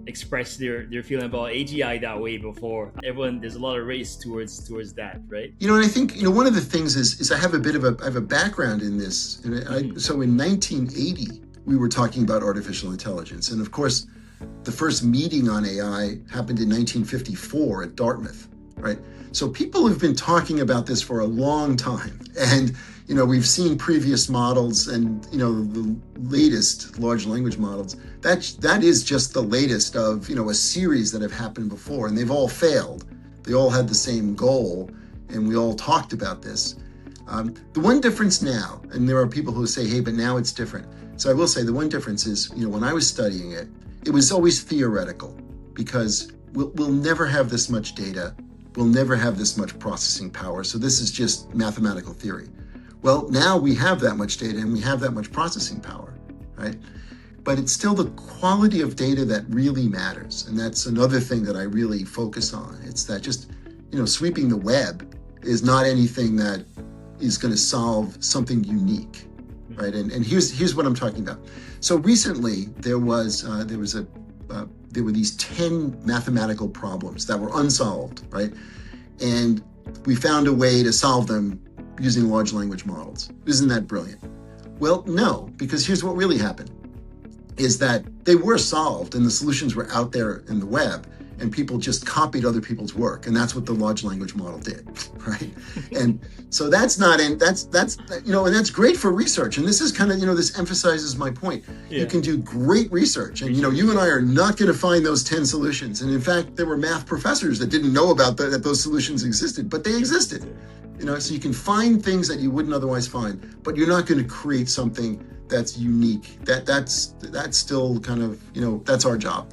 expressed their feeling about AGI that way before. There's a lot of race towards that, right? And I think, one of the things is I have I have a background in this. And so in 1980, we were talking about artificial intelligence. And of course, the first meeting on AI happened in 1954 at Dartmouth, right? So people have been talking about this for a long time. And, we've seen previous models and, the latest large language models. That is just the latest of, a series that have happened before, and they've all failed. They all had the same goal, and we all talked about this. The one difference now, and there are people who say, hey, but now it's different. So I will say the one difference is, when I was studying it, it was always theoretical, because we'll never have this much data. We'll never have this much processing power. So this is just mathematical theory. Well, now we have that much data and we have that much processing power, right? But it's still the quality of data that really matters. And that's another thing that I really focus on. It's that just, sweeping the web is not anything that is going to solve something unique, right? And here's what I'm talking about. So recently there were these 10 mathematical problems that were unsolved, right? And we found a way to solve them using large language models. Isn't that brilliant? Well, no, because here's what really happened, is that they were solved and the solutions were out there in the web, and people just copied other people's work. And that's what the large language model did, right? And so that's and that's great for research. And this is kind of, this emphasizes my point. Yeah. You can do great research, and, you and I are not going to find those 10 solutions. And in fact, there were math professors that didn't know about that those solutions existed, but they existed. So you can find things that you wouldn't otherwise find, but you're not going to create something that's unique. That's still kind of, that's our job.